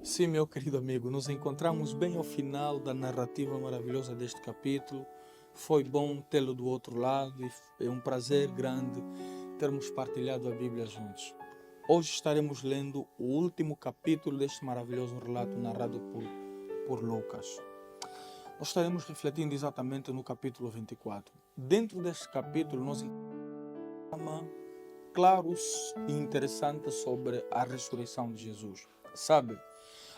Sim, meu querido amigo, nos encontramos bem ao final da narrativa maravilhosa deste capítulo. Foi bom tê-lo do outro lado e é um prazer grande termos partilhado a Bíblia juntos. Hoje estaremos lendo o último capítulo deste maravilhoso relato narrado por Lucas. Nós estaremos refletindo exatamente no capítulo 24. Dentro deste capítulo, nós encontramos claros e interessantes sobre a ressurreição de Jesus. Sabe?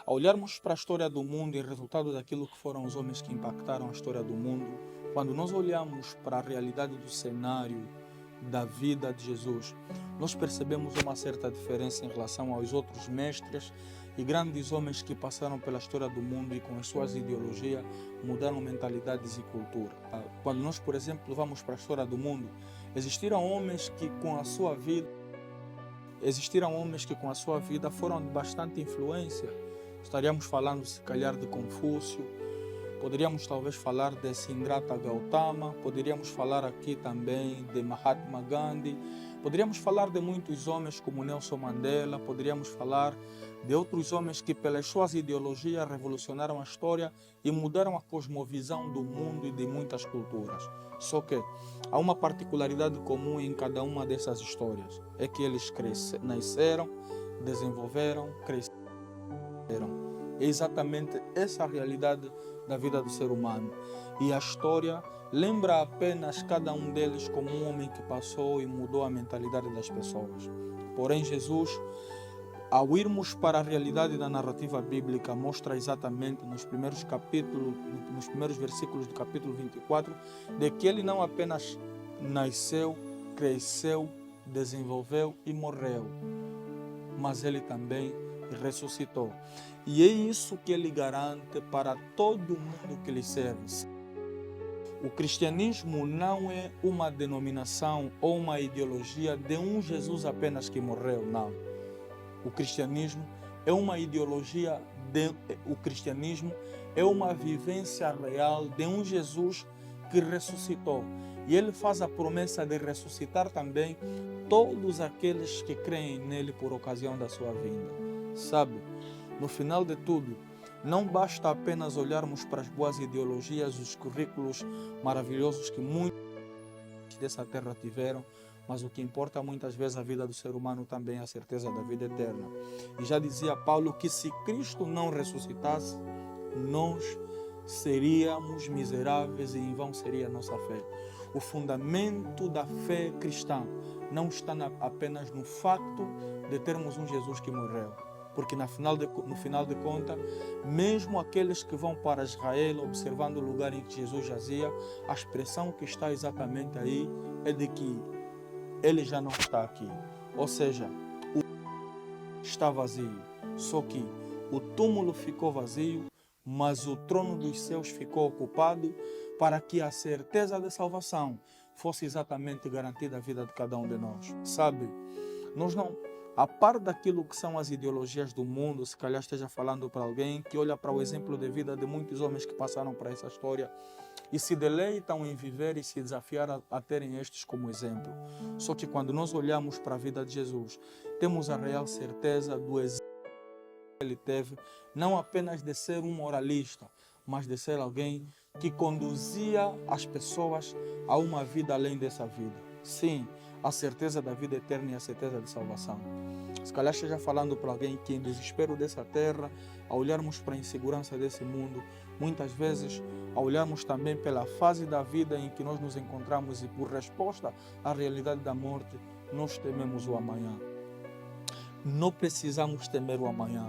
Ao olharmos para a história do mundo e resultado daquilo que foram os homens que impactaram a história do mundo, quando nós olhamos para a realidade do cenário da vida de Jesus, nós percebemos uma certa diferença em relação aos outros mestres e grandes homens que passaram pela história do mundo e com as suas ideologias mudaram mentalidades e cultura. Quando nós, por exemplo, vamos para a história do mundo, existiram homens que com a sua vida foram de bastante influência. Estaríamos falando, se calhar, de Confúcio, poderíamos talvez falar de Siddhartha Gautama, poderíamos falar aqui também de Mahatma Gandhi, poderíamos falar de muitos homens como Nelson Mandela, poderíamos falar de outros homens que pelas suas ideologias revolucionaram a história e mudaram a cosmovisão do mundo e de muitas culturas. Só que há uma particularidade comum em cada uma dessas histórias, é que eles nasceram, desenvolveram, cresceram. É exatamente essa a realidade da vida do ser humano. E a história lembra apenas cada um deles como um homem que passou e mudou a mentalidade das pessoas. Porém, Jesus, ao irmos para a realidade da narrativa bíblica, mostra exatamente nos primeiros versículos do capítulo 24, de que ele não apenas nasceu, cresceu, desenvolveu e morreu, mas ele também ressuscitou. E é isso que ele garante para todo mundo que lhe serve. O cristianismo não é uma denominação ou uma ideologia de um Jesus apenas que morreu, não. O cristianismo é uma ideologia, o cristianismo é uma vivência real de um Jesus que ressuscitou. E ele faz a promessa de ressuscitar também todos aqueles que creem nele por ocasião da sua vinda. Sabe, no final de tudo, não basta apenas olharmos para as boas ideologias, os currículos maravilhosos que muitos dessa terra tiveram, mas o que importa muitas vezes a vida do ser humano também é a certeza da vida eterna. E já dizia Paulo que se Cristo não ressuscitasse, nós seríamos miseráveis e em vão seria a nossa fé. O fundamento da fé cristã não está apenas no facto de termos um Jesus que morreu. Porque no final de contas, mesmo aqueles que vão para Israel observando o lugar em que Jesus jazia, a expressão que está exatamente aí é de que ele já não está aqui. Ou seja, o túmulo está vazio. Só que o túmulo ficou vazio, mas o trono dos céus ficou ocupado para que a certeza de salvação fosse exatamente garantida à vida de cada um de nós. Sabe, nós não... A par daquilo que são as ideologias do mundo, se calhar esteja falando para alguém que olha para o exemplo de vida de muitos homens que passaram por essa história e se deleitam em viver e se desafiar a terem estes como exemplo. Só que quando nós olhamos para a vida de Jesus, temos a real certeza do exemplo que ele teve, não apenas de ser um moralista, mas de ser alguém que conduzia as pessoas a uma vida além dessa vida. Sim, a certeza da vida eterna e a certeza de salvação. Se calhar esteja falando para alguém que em desespero dessa terra, ao olharmos para a insegurança desse mundo, muitas vezes, ao olharmos também pela fase da vida em que nós nos encontramos e por resposta à realidade da morte, nós tememos o amanhã. Não precisamos temer o amanhã.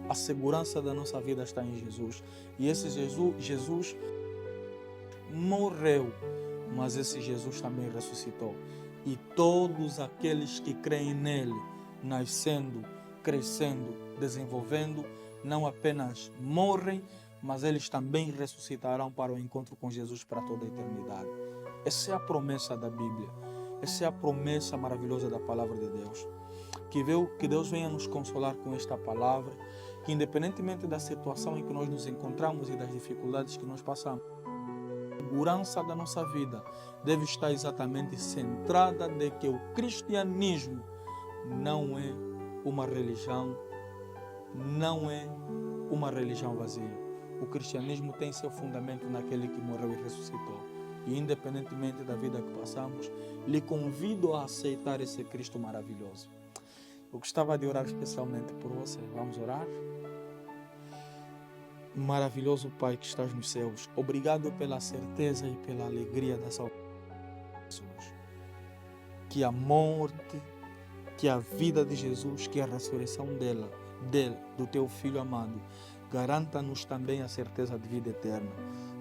A segurança da nossa vida está em Jesus. E esse Jesus morreu, mas esse Jesus também ressuscitou. E todos aqueles que creem nele, nascendo, crescendo, desenvolvendo, não apenas morrem, mas eles também ressuscitarão para o encontro com Jesus para toda a eternidade. Essa é a promessa da Bíblia. Essa é a promessa maravilhosa da palavra de Deus. Que Deus venha nos consolar com esta palavra, que independentemente da situação em que nós nos encontramos e das dificuldades que nós passamos, a segurança da nossa vida deve estar exatamente centrada de que o cristianismo não é uma religião, não é uma religião vazia. O cristianismo tem seu fundamento naquele que morreu e ressuscitou. E independentemente da vida que passamos, lhe convido a aceitar esse Cristo maravilhoso. Eu gostava de orar especialmente por você. Vamos orar? Maravilhoso Pai que estás nos céus, obrigado pela certeza e pela alegria da salvação de Jesus. Que a morte, que a vida de Jesus, que a ressurreição dele, do teu Filho amado, garanta-nos também a certeza de vida eterna,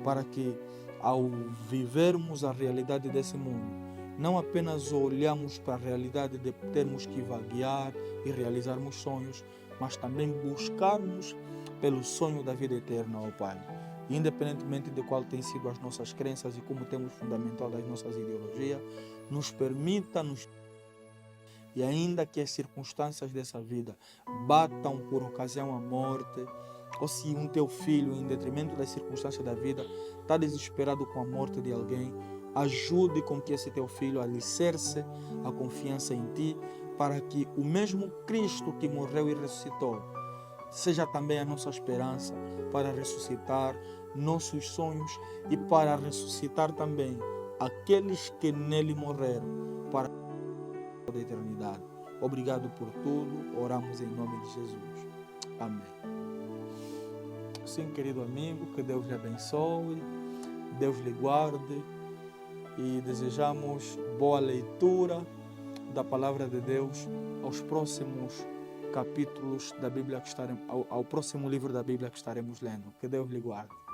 para que ao vivermos a realidade desse mundo, não apenas olhamos para a realidade de termos que vaguear e realizarmos sonhos, mas também buscarmos pelo sonho da vida eterna, ó Pai. Independentemente de qual tem sido as nossas crenças e como temos fundamentado as nossas ideologias, nos permita, e ainda que as circunstâncias dessa vida batam por ocasião à morte, ou se um teu filho, em detrimento das circunstâncias da vida, está desesperado com a morte de alguém, ajude com que esse teu filho alicerce a confiança em ti, para que o mesmo Cristo que morreu e ressuscitou seja também a nossa esperança para ressuscitar nossos sonhos e para ressuscitar também aqueles que nele morreram para toda a eternidade. Obrigado por tudo, oramos em nome de Jesus. Amém. Sim, querido amigo, que Deus lhe abençoe, Deus lhe guarde e desejamos boa leitura da Palavra de Deus aos próximos capítulos da Bíblia que estaremos, ao próximo livro da Bíblia que estaremos lendo. Que Deus lhe guarde.